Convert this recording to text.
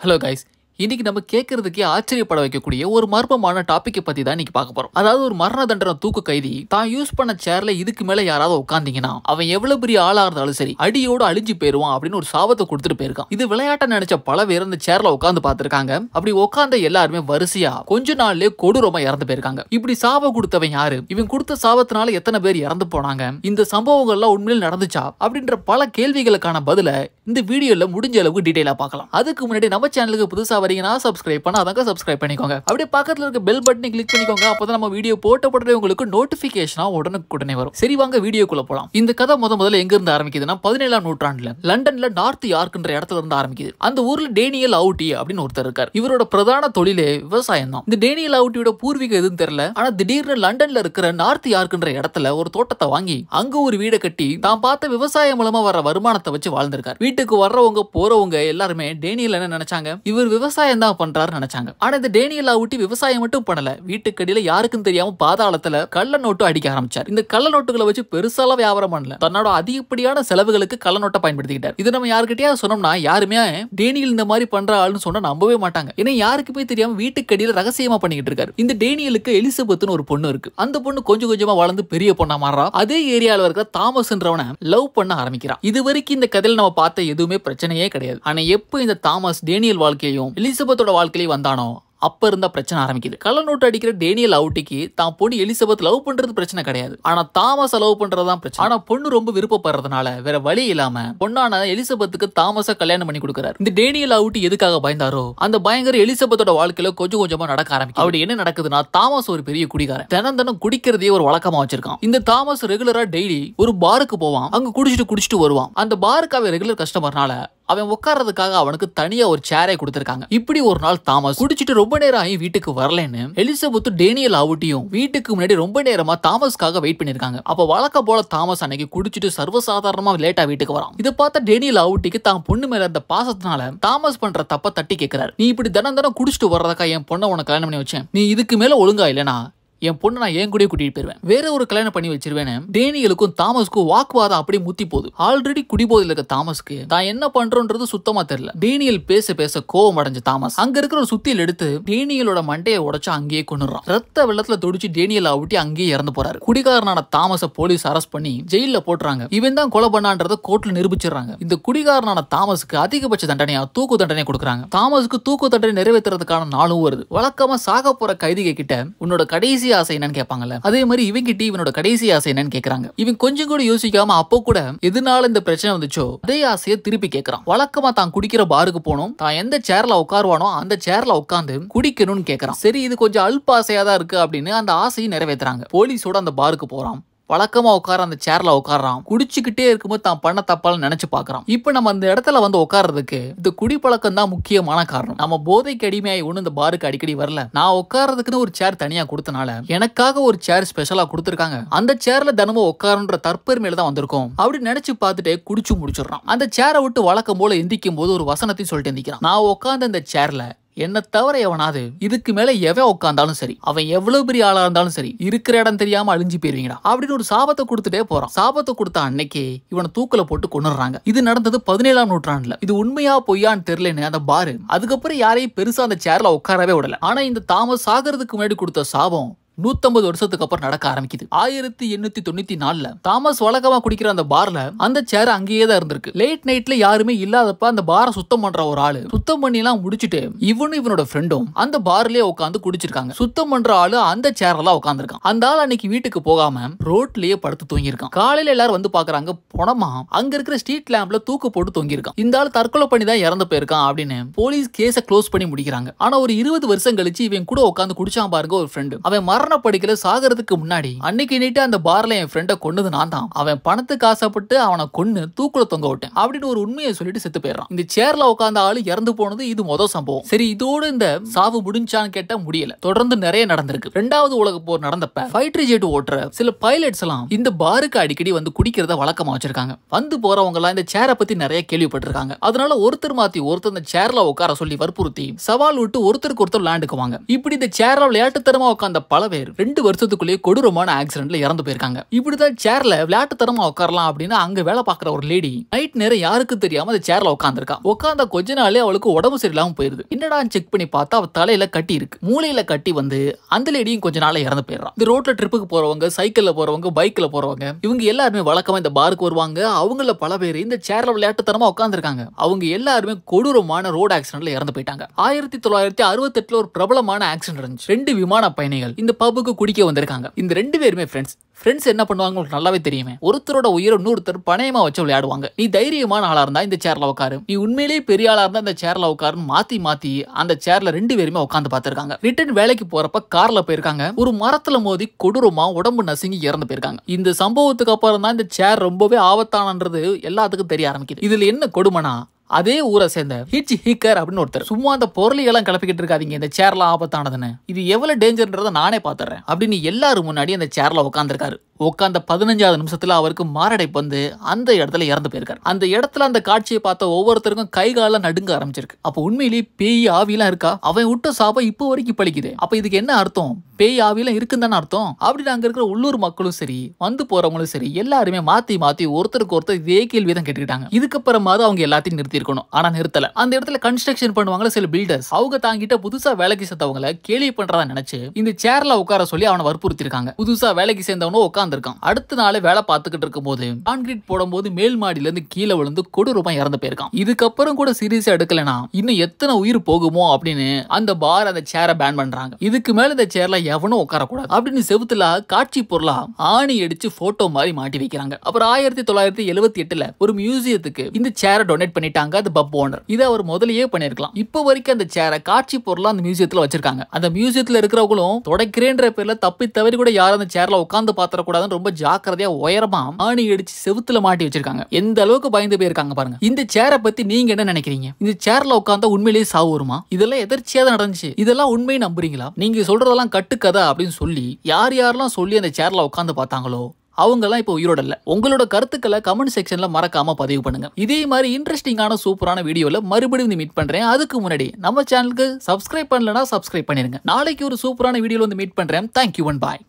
Hello guys, இன்னைக்கு நம்ம கேட்கறதுக்கே ஆச்சரியப்பட வைக்கக்கூடிய ஒரு மர்மமான டாபிக் பத்தி தான் இன்னைக்கு பார்க்க போறோம். அதாவது ஒரு மரண தண்டனை தூக்கு கைதி தான் யூஸ் பண்ண சேர்ல இதுக்கு மேல யாராவது உட்கார்ந்தீங்கன்னா அவன் எவ்வளவு பெரிய ஆளா இருந்தாலும் சரி அடியோடு அழிஞ்சு போயிருவான் அப்படின்னு ஒரு சாபத்தை கொடுத்துட்டு போயிருக்கான். இது விளையாட்ட நினைச்ச பல பேர் இந்த சேர்ல உட்கார்ந்து பார்த்திருக்காங்க. அப்படி உட்கார்ந்த எல்லாருமே வரிசையா கொஞ்ச நாள்லயே கொடூரமா இறந்து போயிருக்காங்க. இப்படி சாபம் கொடுத்தவன் யாரு, இவன் கொடுத்த சாபத்தினால எத்தனை பேர் இறந்து போனாங்க, இந்த சம்பவங்கள் எல்லாம் உண்மையில் நடந்துச்சா அப்படின்ற பல கேள்விகளுக்கான பதில இந்த வீடியோல முடிஞ்ச அளவுக்கு டீடைலா பார்க்கலாம். அதுக்கு முன்னாடி நம்ம சேனலுக்கு புதுசா வரீங்கன்னா சப்ஸ்கிரைப் பண்ணாதவங்க சப்ஸ்கிரைப் பண்ணிக்கோங்க. அப்படியே பக்கத்துல இருக்க பெல் பட்டனை கிளிக் பண்ணிக்கோங்க. அப்பதான் நம்ம வீடியோ போட்டப்படவே உங்களுக்கு நோட்டிபிகேஷனா உடனுக்குடனே வரும். சரி, வாங்க வீடியோக்குள்ள போலாம். இந்த கதை முதல்ல எங்க இருந்து ஆரம்பிக்குதுன்னா 17ஆம் நூற்றாண்டுல லண்டன்ல நார்த் யார்க்ன்ற இடத்துல இருந்து ஆரம்பிக்குது. அந்த ஊர்ல டேனியல் அவுட்டி அப்படின்னு ஒருத்தர் இருக்கார். இவரோட பிரதான தொழிலே விவசாயம் தான். இந்த டேனியல் அவுட்டியோட பூர்வீகம் எதுன்னு தெரியல. ஆனா திடீர்னு லண்டன்ல இருக்கிற நார்த் யார்க்ன்ற இடத்துல ஒரு தோட்டத்தை வாங்கி அங்க ஒரு வீடை கட்டி தான் பார்த்த விவசாயம் மூலமா வர வருமானத்தை வச்சு வாழ்ந்திருக்கார். வீட்டுக்கு வர்றவங்க போறவங்க எல்லாருமே டேனியல் என்ன நினைச்சாங்க, இவர் விவசாயம் தான் பண்றாரு நினைச்சாங்க. ஆனா இந்த டேனியல் அவுட்டி விவசாயம் மட்டும் பண்ணல, வீட்டுக்கடியில யாருக்கும் தெரியாம பாதாளத்துல கள்ள நோட்டு அடிக்க ஆரம்பிச்சார். இந்த கள்ள நோட்டுகளை வச்சு பெருசால வியாபாரம் பண்ணல, தன்னோட அதிகப்படியான செலவுகளுக்கு கள்ள நோட்டை பயன்படுத்திக்கிட்டார். இது நம்ம யாருக்கிட்டயா சொன்னோம்னா யாருமே டேனியல் இந்த மாதிரி பண்ற ஆளுன்னு சொன்னா நம்பவே மாட்டாங்க. ஏன்னா யாருக்குமே தெரியாம வீட்டுக்கடியில ரகசியமா பண்ணிக்கிட்டு இருக்காரு. இந்த டேனியலுக்கு எலிசபெத்னு ஒரு பொண்ணு இருக்கு. அந்த பொண்ணு கொஞ்சம் கொஞ்சமா வளர்ந்து பெரிய பொண்ணா மாறா. அதே ஏரியால இருக்கிற தாமஸ்ன்றவனை லவ் பண்ண ஆரம்பிக்கிறான். இது வரைக்கும் இந்த கதையில நம்ம பார்த்த எதுவுமே பிரச்சனையே கிடையாது. ஆனா எப்ப இந்த தாமஸ் டேனியல் வாழ்க்கையும் எலிசபெத்தோட வாழ்க்கையிலும் வந்தானோ அப்ப இருந்த பிரச்சனை ஆரம்பிக்குது. கள்ள நோட்டு அடிக்கிற டேனியல் அவுட்டிக்கு தான் பொண்ணு எலிசபெத் லவ் பண்றது பிரச்சனை கிடையாது, ஆனா தாமஸ் லவ் பண்றதுதான் பிரச்சனை. ஆனா பொண்ணு ரொம்ப விருப்பப்படுறதுனால வேற வழி இல்லாம பொண்ணான எலிசபெத்துக்கு தாமஸ கல்யாணம் பண்ணி கொடுக்கிறார். இந்த டேனியல் அவுட்டி எதுக்காக பயந்தாரோ அந்த பயங்கர எலிசபெத்தோட வாழ்க்கையில கொஞ்சம் கொஞ்சமா நடக்க ஆரம்பிக்கும். அப்படி என்ன நடக்குதுன்னா, தாமஸ் ஒரு பெரிய குடிகாரன். தினம் குடிக்கிறதே ஒரு வழக்கமா வச்சிருக்கான். இந்த தாமஸ் ரெகுலரா டெய்லி ஒரு பாருக்கு போவான். அங்க குடிச்சிட்டு வருவான். அந்த பாருக்கு அவன் ரெகுலர் கஸ்டமர்னால அவன் உட்கார்றதுக்காக அவனுக்கு தனியா ஒரு சேரை கொடுத்திருக்காங்க. இப்படி ஒரு நாள் தாமஸ் குடிச்சிட்டு ரொம்ப நேரம் ஆகி வீட்டுக்கு வரலன்னு எலிசபெத் டேனியல் அவுட்டியும் வீட்டுக்கு முன்னாடி ரொம்ப நேரமா தாமஸ்க்காக வெயிட் பண்ணிருக்காங்க. அப்ப வழக்கம் போல தாமஸ் அன்னைக்கு குடிச்சிட்டு சர்வசாதாரணமா லேட்டா வீட்டுக்கு வரான். இதை பார்த்த டேனியல் அவுட்டிக்கு தான் பொண்ணு மேல இருந்த பாசத்தினால தாமஸ் பண்ற தப்ப தட்டி கேட்கிறார். நீ இப்படி தினம் குடிச்சிட்டு வர்றதுக்கா என் பொண்ணை உனக்கு கல்யாணம் பண்ணி வச்சேன், நீ இதுக்கு மேல ஒழுங்கா இல்லனா என் பொண்ணு நான் ஏன் கூட கூட்டிட்டு போயிருவேன், வேற ஒரு கல்யாணம் பண்ணி வச்சிருவேன்னு டேனியலுக்கும் தாமஸ்க்கும் வாக்குவாதம் அப்படியே முத்தி போகுது. ஆல்ரெடி குடிபோதையில் இருக்க தாமஸ்க்கு தான் என்ன பண்றோன்றது சுத்தமா தெரியல. டேனியல் பேச கோவம் அடைஞ்ச தாமஸ் அங்க இருக்கிற ஒரு சுத்தியில் எடுத்து டேனியலோட மண்டையை உடைச்சு அங்கேயே கொன்னுறான். ரத்த வெள்ளத்துல தொடிச்சு டேனியல் அவுட்டி அங்கேயே இறந்து போறாரு. குடிகாரனான தாமஸ போலீஸ் அரெஸ்ட் பண்ணி ஜெயில போட்டுறாங்க. இவன் தான் கொலை பண்ணான்றத கோர்ட்ல நிரூபிச்சிடறாங்க. இந்த குடிகாரனான தாமஸ்க்கு அதிகபட்ச தண்டனையா தூக்கு தண்டனை கொடுக்குறாங்க. தாமஸ்க்கு தூக்கு தண்டனை நிறைவேற்றுறதுக்கான நாளும் வருது. வழக்கமா சாக போற கைதிக கிட்ட உன்னோட கடைசி ஆசை என்னன்னு கேட்பாங்கல்ல, அதே மாதிரி இவங்கிட்ட இவனோட கடைசி ஆசை என்னன்னு கேக்குறாங்க. இவன் கொஞ்சம் கூட யோசிக்காம அப்போ கூட எதனால இந்த பிரச்சனை வந்துச்சோ அதே ஆசையை திருப்பி கேட்கறான். வழக்கமா தான் குடிக்கிற பாருக்கு போனோம், தான் எந்த சேர்ல உட்காருவானோ அந்த சேர்ல உட்கார்ந்து குடிக்கணும்னு கேட்கறான். சரி, இது கொஞ்சம் அல்ப ஆசையா தான் இருக்கு அப்படின்னு அந்த ஆசையை நிறைவேற்றுறாங்க. போலீஸோட அந்த பாருக்கு போறான். வழக்கமா உட்கார அந்த சேர்ல உட்காரான். குடிச்சுக்கிட்டே இருக்கும்போது தான் பண்ண தப்பால நினைச்சு பாக்குறான். இப்ப நம்ம அந்த இடத்துல வந்து உட்கார்றதுக்கு இந்த குடிப்பழக்கம் தான் முக்கியமான காரணம். நம்ம போதைக்கு அடிமையாய் ஒண்ணு இந்த பாருக்கு அடிக்கடி வரல. நான் உட்கார்றதுக்குன்னு ஒரு சேர் தனியா கொடுத்தனால எனக்காக ஒரு சேர் ஸ்பெஷலா கொடுத்துருக்காங்க. அந்த சேர்ல தினமும் உட்காருன்ற தற்பெருமையில தான் வந்திருக்கோம் அப்படின்னு நினைச்சு பார்த்துட்டே குடிச்சு முடிச்சிடறான். அந்த சேரை விட்டு வழக்கம் போல எந்திக்கும் போது ஒரு வசனத்தையும் சொல்லிட்டு எந்திக்கிறான். நான் உட்கார்ந்த இந்த சேர்ல என்ன தவிர எவனாவது இதுக்கு மேல எவன் உட்கார்ந்தாலும் சரி, அவன் எவ்வளவு பெரிய ஆளா இருந்தாலும் சரி, இருக்கிற இடம் தெரியாம அழிஞ்சு போயிருவீங்கடா அப்படின்னு ஒரு சாபத்தை கொடுத்துட்டே போறான். சாபத்தை கொடுத்த அன்னைக்கே இவனை தூக்குல போட்டு கொன்னுறாங்க. இது நடந்தது 17ஆம் நூற்றாண்டுல. இது உண்மையா பொய்யான்னு தெரியலன்னு அந்த பாரு அதுக்கப்புறம் யாரையும் பெருசா அந்த சேர்ல உட்காரவே விடல. ஆனா இந்த தாமஸ் சாகிறதுக்கு முன்னாடி கொடுத்த சாபம் 150 வருஷத்துக்கு அப்புறம் நடக்க ஆரம்பிக்குது. 1894 தாமஸ் வழக்கமா குடிக்கிற அந்த பார்ல அந்த சேர் அங்கேயே தான் இருந்திருக்கு. லேட் நைட்ல யாருமே இல்லாதப்ப அந்த பாரை சுத்தம் பண்ற ஒரு ஆளு சுத்தம் பண்ணி எல்லாம் முடிச்சுட்டு இவனோட ஃப்ரெண்டும் அந்த பார்லயே உட்காந்து குடிச்சிருக்காங்க. சுத்தம் பண்ற ஆளு அந்த சேர்ல உட்காந்துருக்கான். அந்த ஆள் அன்னைக்கு வீட்டுக்கு போகாம ரோட்லயே படுத்து தூங்கியிருக்கான். காலையில எல்லாரும் வந்து பாக்குறாங்க, பணமா அங்க இருக்கிற ஸ்ட்ரீட் லேம்ப்ல தூக்கு போட்டு தூங்கியிருக்கான். இந்த ஆள் தற்கொலை பண்ணி தான் இறந்து போயிருக்கான் அப்படின்னு போலீஸ் கேஸ க்ளோஸ் பண்ணி முடிக்கிறாங்க. ஆனா ஒரு 20 வருஷம் கழிச்சு இவன் கூட உட்காந்து குடிச்சான் பாருங்க ஒரு ஃப்ரெண்டு. அவன் மரணப்படுக்கையில சாகிறதுக்கு முன்னாடி அன்னைக்கு நைட்டு அந்த பார்ல என் ஃப்ரெண்ட கொன்னது நான் தான், அவன் பணத்துக்கு ஆசைப்பட்டு அவனை கொன்னு தூக்குல தொங்க விட்டேன் அப்படின்னு ஒரு உண்மையை சொல்லிட்டு செத்து போயிடறான். இந்த சேர்ல உட்கார்ந்த ஆளு இறந்து போனது இது முதல் சம்பவம். சரி, இதோடு இந்த சாவு முடிஞ்சான்னு கேட்டா முடியல. தொடர்ந்து நிறைய நடந்திருக்கு. 2வது உலக போர் நடந்தப்ப ஃபைட்டர் ஜெட் ஓட்டுற சில பைலட்ஸ் எல்லாம் இந்த பாருக்கு அடிக்கடி வந்து குடிக்கிறத வழக்கமா வச்சிருக்காங்க. வந்து போறவங்க எல்லாம் இந்த சேரை பத்தி நிறைய கேள்விப்பட்டிருக்காங்க. அதனால ஒருத்தர் மாத்தி ஒருத்தர் இந்த சேர்ல உட்கார சொல்லி வற்புறுத்தி சவால் விட்டு ஒருத்தருக்கு ஒருத்தர் விளையாண்டுக்குவாங்க. இப்படி இந்த சேர்ல விளையாட்டுத்தனமா உட்கார்ந்த பல பேர் 2 வருஷத்துக்குள்ளேயே கொடூரமான ஆக்சிடென்ட்ல இறந்து போயிருக்காங்க. இப்படிதான் சேர்ல விளையாட்டுத்தனமா உட்காரலாம் அப்படின்னு அங்க வேலை பார்க்குற ஒரு லேடி நைட் நேரம் யாருக்கு தெரியாம அந்த சேர்ல உட்காந்துருக்கா. உட்காந்த கொஞ்ச நாளே அவளுக்கு உடம்பு சரியில்லாம போயிருது. என்னடா செக் பண்ணி பார்த்தா அவ தலையில கட்டி இருக்கு. மூளையில கட்டி வந்து அந்த லேடியும் கொஞ்ச நாளே இறந்து போயிடுறான். இந்த ரோட்ல ட்ரிப்புக்கு போறவங்க, சைக்கிள்ல போறவங்க, பைக்ல போறவங்க இவங்க எல்லாருமே வழக்கமா இந்த பாருக்கு வருவாங்க. அவங்கள பல பேர் இந்த சேர்ல விளையாட்டுத்தனமா உட்காந்துருக்காங்க. அவங்க எல்லாருமே கொடூரமான ரோட் ஆக்சிடென்ட்ல இறந்து போயிட்டாங்க. 1968 ஒரு பிரபலமான ஆக்சிடென்ட் இருந்துச்சு. 2 விமான பயணிகள் இந்த பப்புக்கு குடிக்க வந்திருக்காங்க. இந்த 2 பேருமே ஃப்ரெண்ட்ஸ் என்ன பண்ணுவாங்க உங்களுக்கு நல்லாவே தெரியுமே. ஒருத்தரோட உயிரை இன்னொருத்தர் பணயமா வச்சு விளையாடுவாங்க. நீ தைரியமான ஆளா இருந்தா இந்த சேர்ல உட்காரு, நீ உண்மையிலேயே பெரிய ஆளா இருந்தா இந்த சேர்ல உட்காருன்னு மாத்தி அந்த சேர்ல 2 பேருமே உட்காந்து பார்த்திருக்காங்க. ரிட்டர்ன் வேலைக்கு போறப்ப கார்ல போயிருக்காங்க. ஒரு மரத்துல மோதி கொடூரமா உடம்பு நசுங்கி இறந்து போயிருக்காங்க. இந்த சம்பவத்துக்கு அப்புறம் தான் இந்த சேர் ரொம்பவே ஆபத்தானன்றது எல்லாத்துக்கும் தெரிய ஆரம்பிக்குது. இதுல என்ன கொடுமைனா அதே ஊரை சேர்ந்த ஹிட்ச் ஹிக்கர் அப்படின்னு ஒருத்தர் சும்மா அந்த பொருளையெல்லாம் கிளப்பிக்கிட்டு இருக்காதீங்க, இந்த சேர்ல ஆபத்தானதுன்னு, இது எவ்வளவு டேஞ்சர்ன்றதை நானே பாத்துறேன் அப்படின்னு எல்லாரும் முன்னாடி அந்த சேர்ல உட்காந்துருக்காரு. உட்காந்த 15வது நிமிஷத்துல அவருக்கு மாரடைப்பு வந்து அந்த இடத்துல இறந்து போயிருக்காரு. அந்த இடத்துல அந்த காட்சியை பார்த்த ஒவ்வொருத்தருக்கும் கை கால நடுங்க ஆரம்பிச்சிருக்கு. அப்ப உண்மையிலேயே பேய் ஆவிலாம் இருக்கா? அவன் விட்ட சாபம் இப்போ வரைக்கும் பழிக்குது. அப்ப இதுக்கு என்ன அர்த்தம்? பேய் ஆவிலாம் இருக்குன்னு தானே அர்த்தம். அப்படின்னு அங்க இருக்கிற உள்ளூர் மக்களும் சரி, வந்து போறவங்களும் சரி, எல்லாருமே மாத்தி ஒருத்தருக்கு ஒருத்தர் இதே கேள்வி தான் கேட்டுக்கிட்டாங்க. இதுக்கப்புறமாவது அவங்க எல்லாத்தையும் நிறுத்தி இருக்கணும். ஆனா நிறுத்தல. அந்த இடத்துல கன்ஸ்ட்ரக்ஷன் பண்ணுவாங்களா சில பில்டர்ஸ், அவங்க தாங்கிட்ட புதுசா வேலைக்கு சேர்ந்தவங்களை கேலி பண்றதா நினைச்சு இந்த சேர்ல உட்கார சொல்லி அவனை வற்புறுத்தி இருக்காங்க. புதுசா வேலைக்கு சேர்ந்தவனும் உட்கார்ந்து இருக்கான். அடுத்த நாளே வேலை பார்த்துக்கிட்டு இருக்கும் போது கான்கிரீட் போடும்போது மேல் மாடியில இருந்து கீழே விழுந்து கொடூரமா இறந்து போயிருக்கான். இதுக்கப்புறம் கூட சீரியஸா எடுக்கலனா இன்னும் எத்தனை உயிர் போகுமோ அப்படின்னு அந்த பார் அந்த சேரை பேன் பண்றாங்க. இதுக்கு மேல இந்த சேர்ல எவனும் உட்காரக்கூடாது அப்படின்னு செவுத்துல காட்சி பொருளா ஆணி அடிச்சு போட்டோ மாதிரி மாட்டி வைக்கிறாங்க. அப்புறம் 1978 ஒரு மியூசியத்துக்கு இந்த சேரை டொனேட் பண்ணிட்டாங்க அந்த பப் ஓனர். இதை அவர் முதலையே பண்ணிருக்கலாம். இப்போ வரைக்கும் அந்த சேரை காட்சி பொருளா அந்த மியூசியத்துல வச்சிருக்காங்க. அந்த மியூசியத்துல இருக்கிறவங்களும் தொடக்கிறேன்ற பேர்ல தப்பி தவறி கூட யாரும் அந்த சேர்ல உட்கார்ந்து பாத்திரக்கூடாதுன்னு ரொம்ப ஜாக்கிரதையா உயரமா ஆணி அடிச்சு செவுத்துல மாட்டி வச்சிருக்காங்க. எந்த அளவுக்கு பயந்து போயிருக்காங்க பாருங்க. இந்த சேரை பத்தி நீங்க என்ன நினைக்கிறீங்க? இந்த சேர்ல உட்கார்ந்தா உண்மையிலேயே சாவு வருமா? இதெல்லாம் எதர்ச்சியா தான் நடந்துச்சு. இதெல்லாம் உண்மையை நம்புறீங்களா? நீங்க சொல்றதெல்லாம் கட்டுக்கதை அப்படின்னு சொல்லி யாரெல்லாம் சொல்லி அந்த சேர்ல உட்கார்ந்து பார்த்தாங்களோ அவங்கெல்லாம் இப்போ உயிரோட இல்ல. உங்களோட கருத்துக்களை கமெண்ட் செக்ஷன்ல மறக்காம பதிவு பண்ணுங்க. இதே மாதிரி இன்ட்ரெஸ்டிங்கான சூப்பரான வீடியோல மறுபடியும் மீட் பண்றேன். அதுக்கு முன்னாடி நம்ம சேனலுக்கு சப்ஸ்கிரைப் பண்ணலனா சப்ஸ்கிரைப் பண்ணிருங்க. நாளைக்கு ஒரு சூப்பரான வீடியோல வந்து மீட் பண்றேன். Thank you and bye.